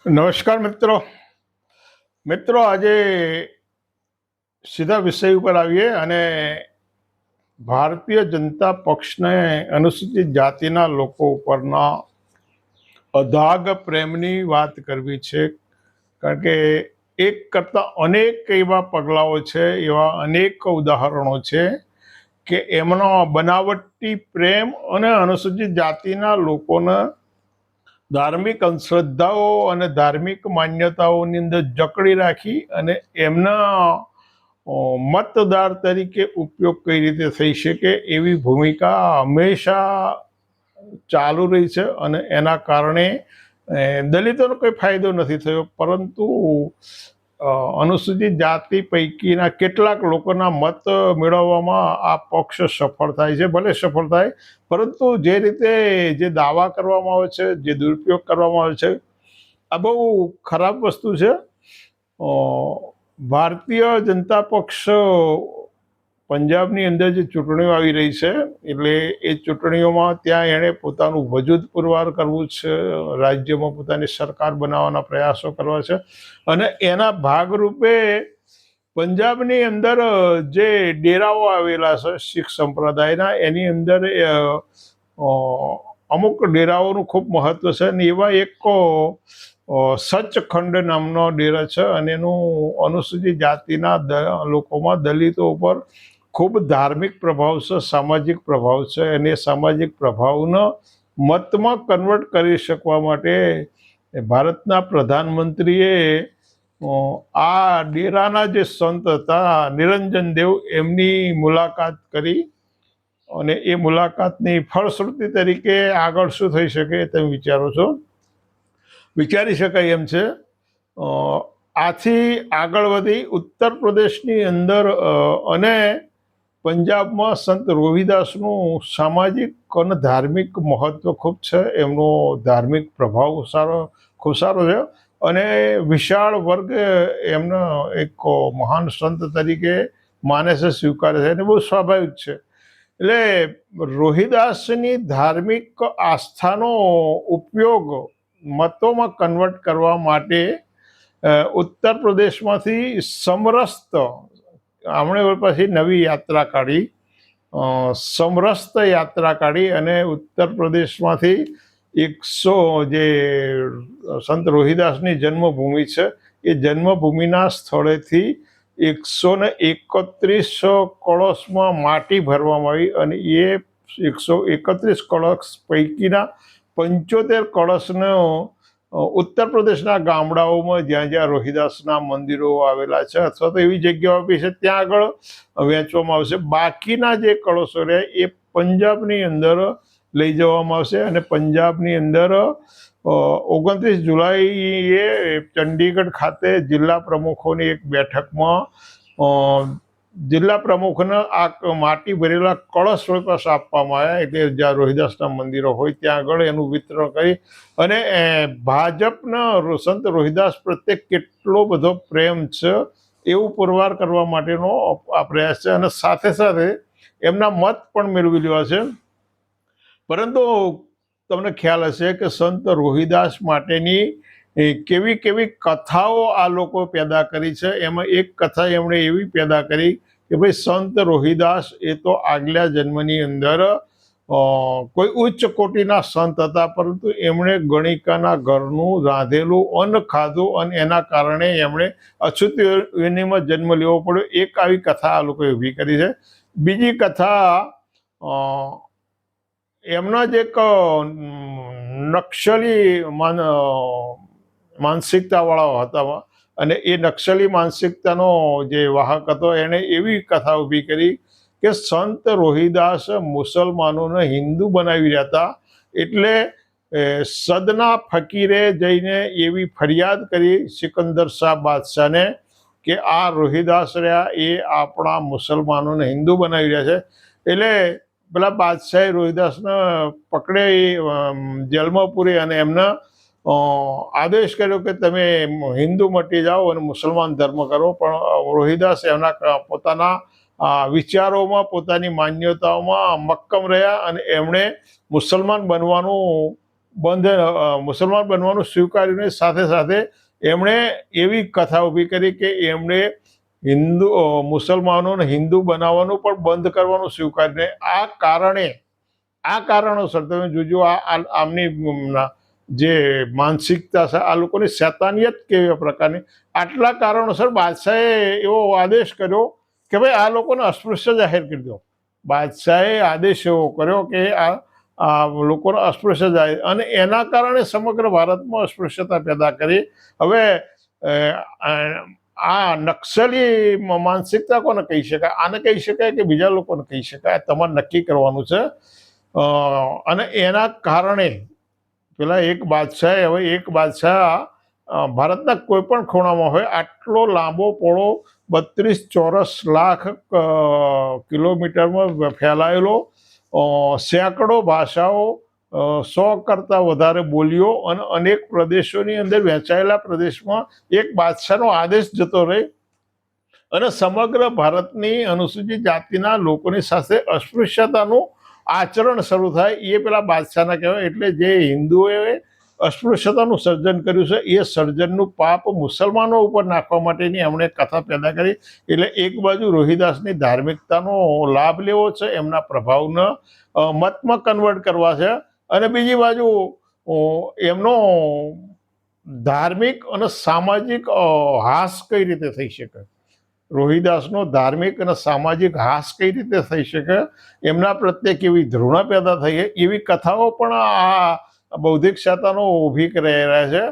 નમસ્કાર મિત્રો આજે સીધા વિષય ઉપર આવીએ અને ભારતીય જનતા પક્ષને અનુસૂચિત જાતિના લોકો ઉપરના અધાગ પ્રેમની વાત કરવી છે. કારણ કે એક કરતાં અનેક એવા પગલાઓ છે, એવા અનેક ઉદાહરણો છે કે એમનો બનાવટી પ્રેમ અને અનુસૂચિત જાતિના લોકોના ધાર્મિક અંધશ્રદ્ધાઓ અને ધાર્મિક માન્યતાઓની અંદર જકડી રાખી અને એમના મતદાર તરીકે ઉપયોગ કઈ રીતે થઈ શકે એવી ભૂમિકા હંમેશા ચાલુ રહી છે. અને એના કારણે દલિતોનો કોઈ ફાયદો નથી થયો, પરંતુ અનુસૂચિત જાતિ પૈકીના કેટલાક લોકોના મત મેળવવામાં આ પક્ષ સફળ થાય છે. ભલે સફળ થાય, પરંતુ જે રીતે જે દાવા કરવામાં આવે છે, જે દુરુપયોગ કરવામાં આવે છે, આ બહુ ખરાબ વસ્તુ છે. ભારતીય જનતા પક્ષ પંજાબની અંદર જે ચૂંટણીઓ આવી રહી છે, એટલે એ ચૂંટણીઓમાં ત્યાં એણે પોતાનું વજૂદ પુરવાર કરવું છે, રાજ્યમાં પોતાની સરકાર બનાવવાના પ્રયાસો કરવા છે. અને એના ભાગરૂપે પંજાબની અંદર જે ડેરાઓ આવેલા છે શીખ સંપ્રદાયના, એની અંદર અમુક ડેરાઓનું ખૂબ મહત્વ છે. અને એવા એક સચખંડ નામનો ડેરા છે, અને એનું અનુસૂચિત જાતિના લોકોમાં દલિતો ઉપર ખૂબ ધાર્મિક પ્રભાવ છે, સામાજિક પ્રભાવ છે. અને સામાજિક પ્રભાવનો મતમાં કન્વર્ટ કરી શકવા માટે ભારતના પ્રધાનમંત્રીએ આ ડેરાના જે સંત હતા નિરંજન દેવ, એમની મુલાકાત કરી. અને એ મુલાકાતની ફળશ્રુતિ તરીકે આગળ શું થઈ શકે તમે વિચારો છો? વિચારી શકાય એમ છે. આથી આગળ વધી ઉત્તર પ્રદેશની અંદર અને પંજાબમાં સંત રોહિદાસનું સામાજિક અને ધાર્મિક મહત્વ ખૂબ છે. એમનો ધાર્મિક પ્રભાવ ખૂબ સારો છે, અને વિશાળ વર્ગ એમનો એક મહાન સંત તરીકે માને છે, સ્વીકારે છે, અને બહુ સ્વાભાવિક છે. એટલે રોહિદાસની ધાર્મિક આસ્થાનો ઉપયોગ મતોમાં કન્વર્ટ કરવા માટે ઉત્તર પ્રદેશમાંથી સમરસ્ત, હમણે પછી નવી યાત્રા કાઢી, સમરસ્ત યાત્રા કાઢી અને ઉત્તર પ્રદેશમાંથી 100 જે સંત રોહિદાસની જન્મભૂમિ છે, એ જન્મભૂમિના સ્થળેથી 131 કળશમાં માટી ભરવામાં આવી. અને એ 131 કળશ પૈકીના 75 કળશનો ઉત્તર પ્રદેશના ગામડાઓમાં જ્યાં જ્યાં રોહિદાસના મંદિરો આવેલા છે અથવા તો એવી જગ્યાઓ બી છે, ત્યાં આગળ વેચવામાં આવશે. બાકીના જે કળશો રહે એ પંજાબની અંદર લઈ જવામાં આવશે. અને પંજાબની અંદર 29 જુલાઈએ ચંડીગઢ ખાતે જિલ્લા પ્રમુખોની એક બેઠકમાં જિલ્લા પ્રમુખને આ માટી ભરેલા કળશ પાસે આપવામાં આવ્યા. એટલે જ્યાં રોહિદાસના મંદિરો હોય ત્યાં આગળ એનું વિતરણ કરી. અને ભાજપના સંત રોહિદાસ પ્રત્યે કેટલો બધો પ્રેમ છે એવું પુરવાર કરવા માટેનો આ પ્રયાસ છે. અને સાથે સાથે એમના મત પણ મેળવી લેવા છે. પરંતુ તમને ખ્યાલ હશે કે સંત રોહિદાસ માટેની કેવી કેવી કથાઓ આ લોકો પેદા કરી છે. એમાં એક કથા એમણે એવી પેદા કરી કે ભાઈ સંત રોહિદાસ એ તો આગલા જન્મની અંદર કોઈ ઉચ્ચ કોટીના સંત હતા, પરંતુ એમણે ગણિકાના ઘરનું રાંધેલું અન્ન ખાધું અને એના કારણે એમણે અછૂત યોનિમાં જન્મ લેવો પડ્યો. એક આવી કથા આ લોકોએ ઊભી કરી છે. બીજી કથા એમના જ એક નક્સલી માનસિકતાવાળા હતા, અને એ નક્સલી માનસિકતાનો જે વાહક હતો, એણે એવી કથા ઊભી કરી કે સંત રોહિદાસ મુસલમાનોને હિન્દુ બનાવી રહ્યા હતા. એટલે સદના ફકીરે જઈને એવી ફરિયાદ કરી સિકંદર શાહ બાદશાહને કે આ રોહિદાસ રહ્યા એ આપણા મુસલમાનોને હિન્દુ બનાવી રહ્યા છે. એટલે પેલા બાદશાહે રોહિદાસને પકડે, જેલમાં પૂરી અને એમને આદેશ કર્યો કે તમે હિન્દુ મટી જાઓ અને મુસલમાન ધર્મ કરો. પણ રોહિદાસ એમના પોતાના વિચારોમાં, પોતાની માન્યતાઓમાં મક્કમ રહ્યા અને એમણે મુસલમાન બનવાનું મુસલમાન બનવાનું સ્વીકાર્યું. સાથે સાથે એમણે એવી કથા ઊભી કરી કે એમણે મુસલમાનોને હિન્દુ બનાવવાનું પણ બંધ કરવાનું સ્વીકાર્યું. આ કારણોસર તમે જોજો આમની જે માનસિકતા છે, આ લોકોની શૈતાનિયત કેવી પ્રકારની, આટલા કારણોસર બાદશાહે એવો આદેશ કર્યો કે ભાઈ આ લોકોને અસ્પૃશ્ય જાહેર કરી દો. બાદશાહે આદેશ એવો કર્યો કે આ લોકોને અસ્પૃશ્ય જાહેર, અને એના કારણે સમગ્ર ભારતમાં અસ્પૃશ્યતા પેદા કરી. હવે આ નક્સલી માનસિકતા કોને કહી શકાય? આને કહી શકાય કે બીજા લોકોને કહી શકાય? તમારે નક્કી કરવાનું છે. અને એના કારણે પેલા એક બાદશાહ ભારતના કોઈ પણ ખૂણામાં હોય, આટલો લાંબો પોળો 32 ચોરસ લાખ કિલોમીટરમાં ફેલાયેલો, સેંકડો ભાષાઓ, 100 કરતાં વધારે બોલીઓ અને અનેક પ્રદેશોની અંદર વહેંચાયેલા પ્રદેશમાં એક બાદશાહનો આદેશ જતો રહે અને સમગ્ર ભારતની અનુસૂચિત જાતિના લોકોની સાથે અસ્પૃશ્યતાનું આચરણ શરૂ થાય. એ પેલા બાદશાહના કહેવાય. એટલે જે હિન્દુઓએ અસ્પૃશ્યતાનું સર્જન કર્યું છે, એ સર્જનનું પાપ મુસલમાનો ઉપર નાખવા માટેની એમણે કથા પેદા કરી. એટલે એક બાજુ રોહિદાસની ધાર્મિકતાનો લાભ લેવો છે, એમના પ્રભાવને મતમાં કન્વર્ટ કરવા છે, અને બીજી બાજુ એમનો ધાર્મિક અને સામાજિક હાસ કઈ રીતે થઈ શકે, રોહિદાસનો ધાર્મિક અને સામાજિક હાસ કઈ રીતે થઈ શકે, એમના પ્રત્યે કેવી ધૃણા પેદા થઈ, એવી કથાઓ પણ આ બૌદ્ધિક શૈતાનો ઊભી કરી રહ્યા છે.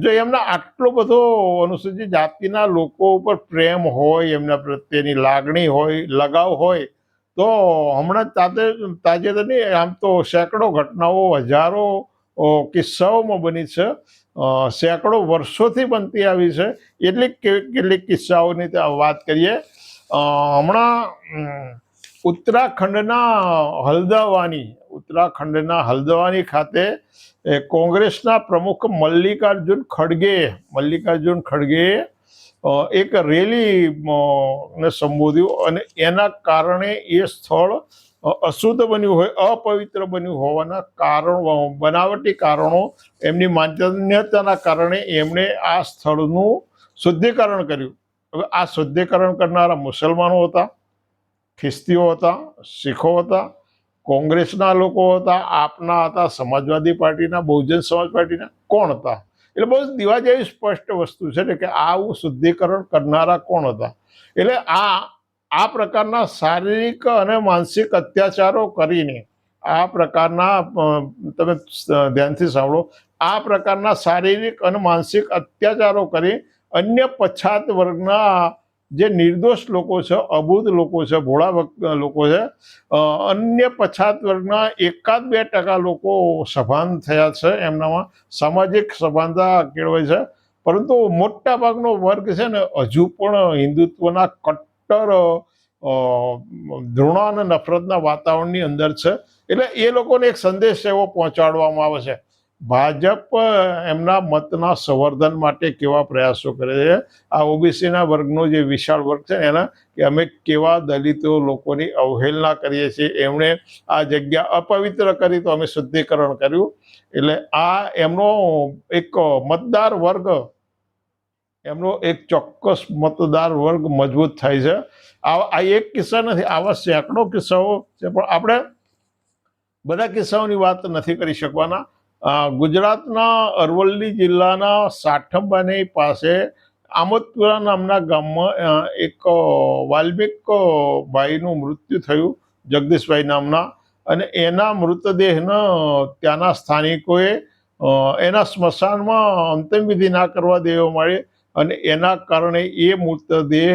જો એમના આટલો બધો અનુસૂચિત જાતિના લોકો ઉપર પ્રેમ હોય, એમના પ્રત્યેની લાગણી હોય, લગાવ હોય, તો હમણાં તાજેતરની આમ તો સેંકડો ઘટનાઓ, હજારો કિસ્સાઓમાં બની છે, સેંકડો વર્ષોથી બનતી આવી છે. કેટલીક કિસ્સાઓની વાત કરીએ. હમણાં ઉત્તરાખંડના હલ્દવાની ખાતે કોંગ્રેસના પ્રમુખ મલ્લિકાર્જુન ખડગે એક રેલી ને સંબોધ્યું, અને એના કારણે એ સ્થળ અશુદ્ધ બન્યું હોય, અપવિત્ર બન્યું હોવાના કારણો, બનાવટી કારણો, એમની માન્યતાના કારણે એમણે આ સ્થળનું શુદ્ધિકરણ કર્યું. હવે આ શુદ્ધિકરણ કરનારા મુસલમાનો હતા, ખ્રિસ્તીઓ હતા, શીખો હતા, કોંગ્રેસના લોકો હતા, આપના હતા, સમાજવાદી પાર્ટીના, બહુજન સમાજ પાર્ટીના, કોણ હતા? એટલે બહુ દીવા જેવી સ્પષ્ટ વસ્તુ છે કે આવું શુદ્ધિકરણ કરનારા કોણ હતા. એટલે આ પ્રકારના શારીરિક અને માનસિક અત્યાચારો કરીને, આ પ્રકારના, તમે ધ્યાનથી સાંભળો, આ પ્રકારના શારીરિક અને માનસિક અત્યાચારો કરી અન્ય પછાત વર્ગના જે નિર્દોષ લોકો છે, અબૂધ લોકો છે, ભોળા લોકો છે, અન્ય પછાત વર્ગના 1-2% લોકો સભાન થયા છે, એમનામાં સામાજિક સભાનતા કેળવાય છે. પરંતુ મોટા ભાગનો વર્ગ છે ને, હજુ પણ હિન્દુત્વના કટ્ટર ધૃણા અને નફરતના વાતાવરણની અંદર છે. એટલે એ લોકોને એક સંદેશ એવો પહોંચાડવામાં આવે છે. ભાજપ એમના મતના સંવર્ધન માટે કેવા પ્રયાસો કરે છે, આ ઓબીસીના વર્ગનો જે વિશાળ વર્ગ છે એના, કે અમે કેવા દલિતો લોકોની અવહેલના કરીએ છીએ, એમણે આ જગ્યા અપવિત્ર કરી તો અમે શુદ્ધિકરણ કર્યું. એટલે આ એમનો એક મતદાર વર્ગ, એમનો એક ચોક્કસ મતદાર વર્ગ મજબૂત થાય છે. આ એક કિસ્સા નથી, આવા સેંકડો કિસ્સાઓ છે, પણ આપણે બધા કિસ્સાઓની વાત નથી કરી શકવાના. ગુજરાતના અરવલ્લી જિલ્લાના સાઠંબાની પાસે આમોદપુરા નામના ગામમાં એક વાલ્મિક ભાઈનું મૃત્યુ થયું, જગદીશભાઈ નામના, અને એના મૃતદેહને ત્યાંના સ્થાનિકોએ એના સ્મશાનમાં અંતિમ વિધિ ના કરવા દેવા મળે, અને એના કારણે એ મૃતદેહ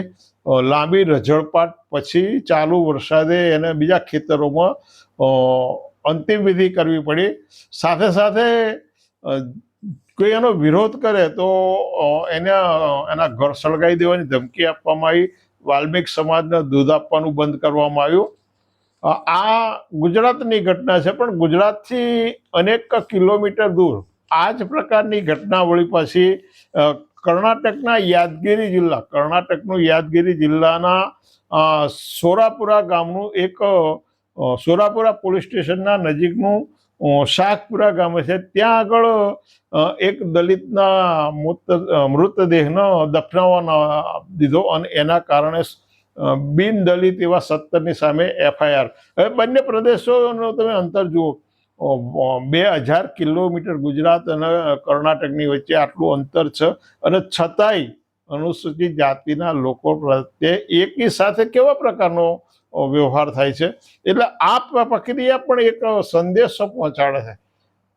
લાંબી રઝળપાટ પછી ચાલુ વરસાદે એને બીજા ખેતરોમાં અંતિમ વિધિ કરવી પડી. સાથે સાથે કોઈ એનો વિરોધ કરે તો એના ઘર સળગાવી દેવાની ધમકી આપવામાં આવી. વાલ્મિક સમાજને દૂધ આપવાનું બંધ કરવામાં આવ્યું. આ ગુજરાતની ઘટના છે, પણ ગુજરાતથી અનેક કિલોમીટર દૂર આ જ પ્રકારની ઘટના વળી પાછી કર્ણાટકનું યાદગીરી જિલ્લાના સોરાપુરા ગામનું એક સોરાપુરા પોલીસ સ્ટેશનના નજીકનું શાહપુરા ગામે છે, ત્યાં આગળ એક દલિતના મૃતદેહનો દફનાવવાનો દીધો અને એના કારણે બિન દલિત એવા 17ની સામે FIR. હવે બંને પ્રદેશોનો તમે અંતર જુઓ, 2000 કિલોમીટર ગુજરાત અને કર્ણાટકની વચ્ચે આટલું અંતર છે, અને છતાંય અનુસૂચિત જાતિના લોકો પ્રત્યે એકી સાથે કેવા પ્રકારનો વ્યવહાર થાય છે. એટલે આ પ્રક્રિયા પણ એક સંદેશો પહોંચાડે છે.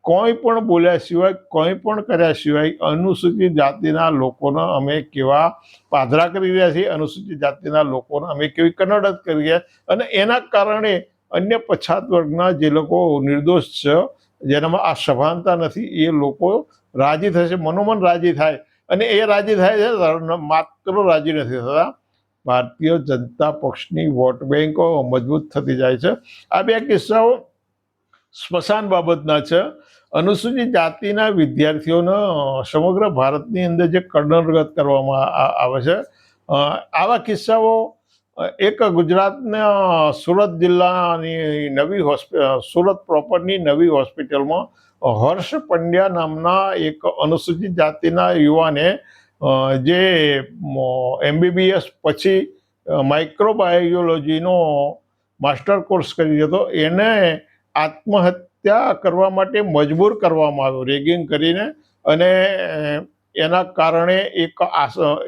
કોઈ પણ બોલ્યા સિવાય, કોઈ પણ કર્યા સિવાય અનુસૂચિત જાતિના લોકોને અમે કેવા પાધરા કરી રહ્યા છીએ, અનુસૂચિત જાતિના લોકોને અમે કેવી કનડત કરી રહ્યા, અને એના કારણે અન્ય પછાત વર્ગના જે લોકો નિર્દોષ છે, જેનામાં આ સભાનતા નથી, એ લોકો રાજી થશે, મનોમન રાજી થાય. અને એ રાજી થાય છે, માત્ર રાજી નથી થતા, ભારતીય જનતા પક્ષની વોટ બેંકો મજબૂત થતી જાય છે. આ બે કિસ્સાઓ સ્મશાન બાબતના છે. અનુસૂચિત જાતિના વિદ્યાર્થીઓને સમગ્ર ભારતની અંદર જે કનડગત કરવામાં આવે છે, આવા કિસ્સાઓ એક ગુજરાતના સુરત જિલ્લાની નવી સુરત પ્રોપરની નવી હોસ્પિટલમાં હર્ષ પંડ્યા નામના એક અનુસૂચિત જાતિના યુવાને જે MBBS પછી માઇક્રોબાયોલોજીનો માસ્ટર કોર્સ કરી હતો, એને આત્મહત્યા કરવા માટે મજબૂર કરવામાં આવ્યો રેગિંગ કરીને. અને એના કારણે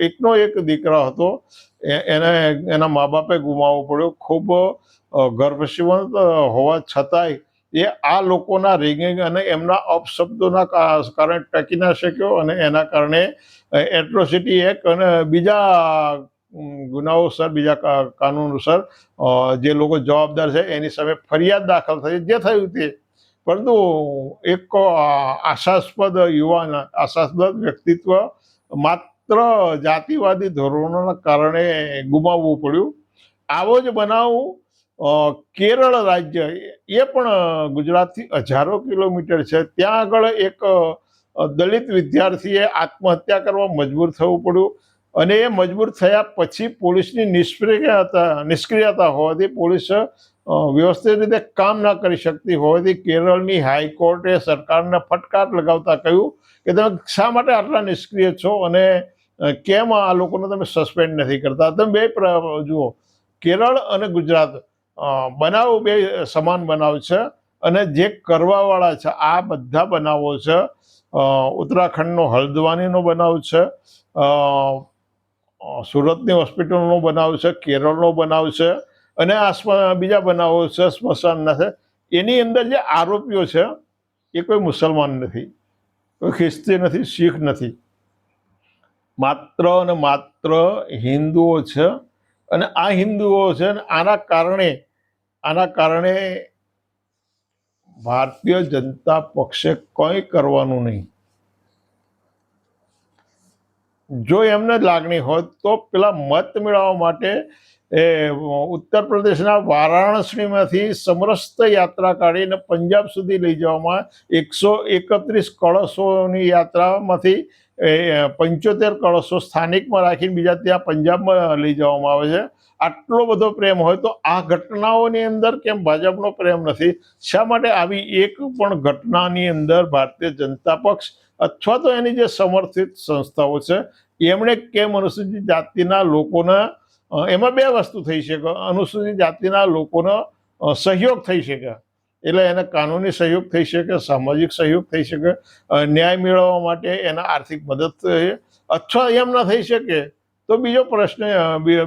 એકનો એક દીકરો હતો, એને એના મા બાપે ગુમાવવો પડ્યો. ખૂબ ગર્ભશ્રીમંત હોવા છતાંય એ આ લોકોના રેગિંગ અને એમના અપશબ્દોના કારણે ટકી ના શક્યો, અને એના કારણે એટ્રોસિટી એક્ટ અને બીજા ગુનાઓસર, બીજા કાનૂનોસર જે લોકો જવાબદાર છે એની સામે ફરિયાદ દાખલ થઈ, જે થયું તે. પરંતુ એક આશાસ્પદ યુવાન, આશાસ્પદ વ્યક્તિત્વ માત્ર જાતિવાદી ધોરણોના કારણે ગુમાવવું પડ્યું. આવો જ બનાવ કેરળ રાજ્ય, એ પણ ગુજરાતથી હજારો કિલોમીટર છે, ત્યાં આગળ એક દલિત વિદ્યાર્થીએ આત્મહત્યા કરવા મજબૂર થવું પડ્યું. અને એ મજબૂર થયા પછી પોલીસની નિષ્ક્રિયતા હોવાથી, પોલીસ વ્યવસ્થિત રીતે કામ ના કરી શકતી હોવાથી, કેરળની હાઈકોર્ટે સરકારને ફટકાર લગાવતા કહ્યું કે તમે શા માટે આટલા નિષ્ક્રિય છો, અને કેમ આ લોકોને તમે સસ્પેન્ડ નથી કરતા. તમે બે જુઓ, કેરળ અને ગુજરાત બનાવ બે સમાન બનાવ છે, અને જે કરવાવાળા છે આ બધા બનાવો છે. ઉત્તરાખંડનો હલ્દવાનીનો બનાવ છે, સુરતની હોસ્પિટલનો બનાવ છે, કેરળનો બનાવ છે, અને બીજા બનાવો છે સ્મશાનના છે. એની અંદર જે આરોપીઓ છે એ કોઈ મુસલમાન નથી, કોઈ ખ્રિસ્તી નથી, શીખ નથી, માત્ર અને માત્ર હિન્દુઓ છે. અને આ હિન્દુઓ છે, અને આના કારણે ભારતીય જનતા પક્ષે કંઈ કરવાનું નહીં. જો એમને લાગણી હોય તો પેલા મત મેળવવા માટે ઉત્તર પ્રદેશના વારાણસીમાંથી સમરસ્ત યાત્રા કાઢીને પંજાબ સુધી લઈ જવામાં, 131 કળશોની યાત્રામાંથી 75 કળશો સ્થાનિકમાં રાખીને બીજા ત્યાં પંજાબમાં લઈ જવામાં આવે છે. આટલો બધો પ્રેમ હોય તો આ ઘટનાઓની અંદર કેમ ભાજપનો પ્રેમ નથી? શા માટે આવી એક પણ ઘટનાની અંદર ભારતીય જનતા પક્ષ અથવા તો એની જે સમર્થિત સંસ્થાઓ છે એમણે કેમ અનુસૂચિત જાતિના લોકોને, એમાં બે વસ્તુ થઈ શકે, અનુસૂચિત જાતિના લોકોનો સહયોગ થઈ શકે, એટલે એને કાનૂની સહયોગ થઈ શકે, સામાજિક સહયોગ થઈ શકે, ન્યાય મેળવવા માટે એના આર્થિક મદદ થઈ, અથવા એમ ના થઈ શકે તો બીજો પ્રશ્ન,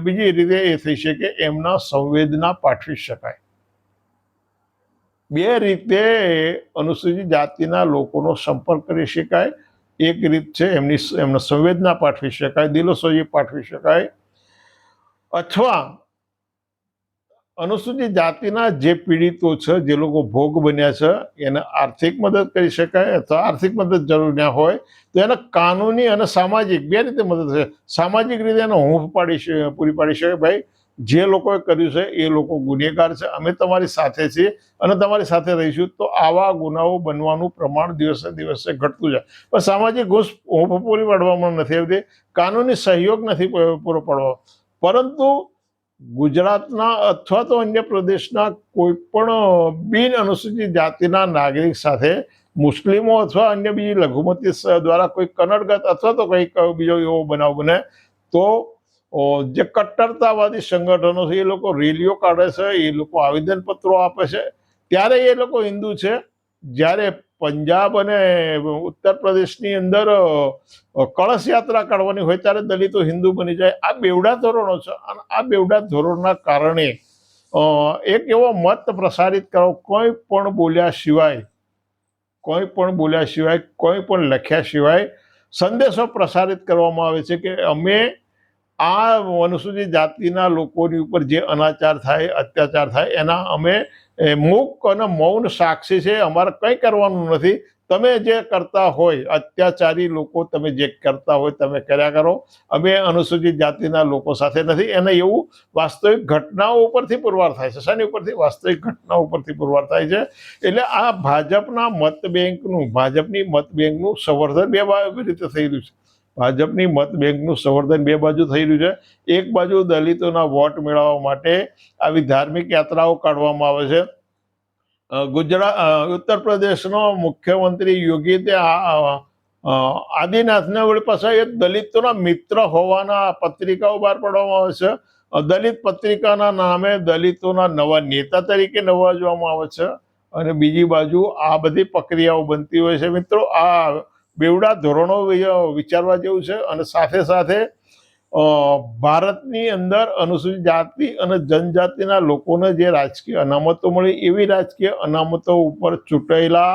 બીજી રીતે એ થઈ શકે, એમના સંવેદના પાઠવી શકાય. બે રીતે અનુસૂચિત જાતિના લોકોનો સંપર્ક કરી શકાય. એક રીત છે એમને સંવેદના પાઠવી શકાય, દિલોસોજી પાઠવી શકાય, અથવા અનુસૂચિત જાતિના જે પીડિતો છે, જે લોકો ભોગ બન્યા છે, એને આર્થિક મદદ કરી શકાય, અથવા આર્થિક મદદ જરૂર ના હોય તો એને કાનૂની અને સામાજિક બે રીતે મદદ છે. સામાજિક રીતે એને હૂંફ પૂરી પાડી શકાય, ભાઈ જે લોકોએ કર્યું છે એ લોકો ગુનેગાર છે, અમે તમારી સાથે છીએ અને તમારી સાથે રહીશું. તો આવા ગુનાઓ બનવાનું પ્રમાણ દિવસે દિવસે ઘટતું જાય. પણ સામાજિક હૂંફ પૂરી પાડવામાં નથી આવતી, કાનૂની સહયોગ નથી પૂરો પાડવો. પરંતુ ગુજરાતના અથવા તો અન્ય પ્રદેશના કોઈ પણ બિન અનુસૂચિત જાતિના નાગરિક સાથે મુસ્લિમો અથવા અન્ય બીજી લઘુમતી દ્વારા કોઈ કનડગત અથવા તો કંઈક બીજો એવો બનાવ બને તો જે કટ્ટરતાવાદી સંગઠનો છે એ લોકો રેલીઓ કાઢે છે, એ લોકો આવેદનપત્રો આપે છે, ત્યારે એ લોકો હિન્દુ છે. જ્યારે પંજાબ અને ઉત્તર પ્રદેશની અંદર કળશ યાત્રા કાઢવાની હોય ત્યારે દલિતો હિન્દુ બની જાય. આ બેવડા ધોરણો છે અને આ બેવડા ધોરણના કારણે એક એવો મત પ્રસારિત કરો, કોઈ પણ બોલ્યા સિવાય, કોઈ પણ લખ્યા સિવાય સંદેશો પ્રસારિત કરવામાં આવે છે કે અમે આ અનુસૂચિત જાતિના લોકોની ઉપર જે અનાચાર થાય, અત્યાચાર થાય એના અમે મૂક અને મૌન સાક્ષી છે. અમારે કંઈ કરવાનું નથી. તમે જે કરતા હોય, અત્યાચારી લોકો તમે જે કરતા હોય તમે કર્યા કરો. અમે અનુસૂચિત જાતિના લોકો સાથે નથી. એને એવું વાસ્તવિક ઘટનાઓ ઉપરથી પુરવાર થાય છે. શાની ઉપરથી? વાસ્તવિક ઘટનાઓ ઉપરથી પુરવાર થાય છે. એટલે આ ભાજપની મત બેંકનું સંવર્ધન બે રીતે થઈ રહ્યું છે. ભાજપની મત બેંકનું સંવર્ધન બે બાજુ થઈ રહ્યું છે. એક બાજુ દલિતોના વોટ મેળવવા માટે આવી ધાર્મિક યાત્રાઓ કાઢવામાં આવે છે. ઉત્તર પ્રદેશનો મુખ્યમંત્રી યોગી તે આદિનાથને વળી પાછા એક દલિતોના મિત્ર હોવાના પત્રિકાઓ બહાર પાડવામાં આવે છે. દલિત પત્રિકાના નામે દલિતોના નવા નેતા તરીકે નવાજવામાં આવે છે. અને બીજી બાજુ આ બધી પ્રક્રિયાઓ બનતી હોય છે. મિત્રો, આ બેવડા ધોરણો વિચારવા જેવું છે. અને સાથે સાથે ભારતની અંદર અનુસૂચિત જાતિ અને જનજાતિના લોકોને જે રાજકીય અનામતો મળી, એવી રાજકીય અનામતો ઉપર ચૂંટાયેલા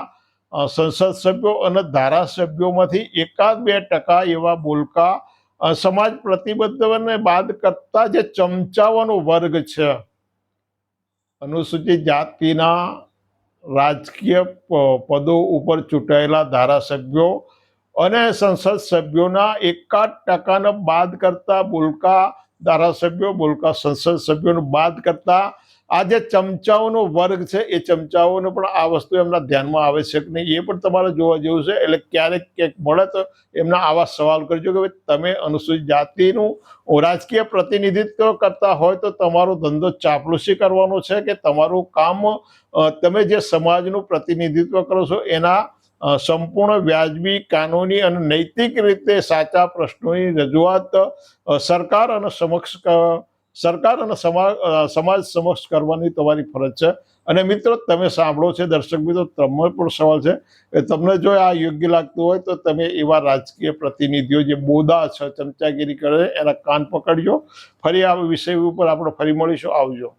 સંસદ સભ્યો અને ધારાસભ્યોમાંથી 1-2% એવા બોલકા સમાજ પ્રતિબદ્ધને બાદ કરતા જે ચમચાવાનો વર્ગ છે, અનુસૂચિત જાતિના રાજકીય પદો ઉપર ચૂંટાયેલા ધારાસભ્યો અને સંસદ સભ્યોના 1% બાદ કરતા બોલકા ધારાસભ્યો, બોલકા સંસદ સભ્યોને બાદ કરતા આ જે ચમચાઓનો વર્ગ છે, એ ચમચાઓને પણ આ વસ્તુ એમના ધ્યાનમાં આવે છે કે નહીં, એ પણ તમારે જોવા જેવું છે. એટલે ક્યારેક ક્યાંક મળે તો એમના આવા સવાલ કરજો કે ભાઈ, તમે અનુસૂચિત જાતિનું રાજકીય પ્રતિનિધિત્વ કરતા હોય તો તમારો ધંધો ચાપલુસી કરવાનો છે કે તમારું કામ તમે જે સમાજનું પ્રતિનિધિત્વ કરો છો એના સંપૂર્ણ વ્યાજબી, કાનૂની અને નૈતિક રીતે સાચા પ્રશ્નોની રજૂઆત સરકાર અને સમાજ સમક્ષ કરવાની તમારી ફરજ છે. અને મિત્રો, તમે સાંભળો છે, દર્શક મિત્રો, તમને પણ સવાલ છે કે તમને જો આ યોગ્ય લાગતું હોય તો તમે એવા રાજકીય પ્રતિનિધિઓ જે બોદા છે, ચમચાગીરી કરે, એના કાન પકડજો. ફરી આ વિષય ઉપર આપણે ફરી મળીશું. આવજો.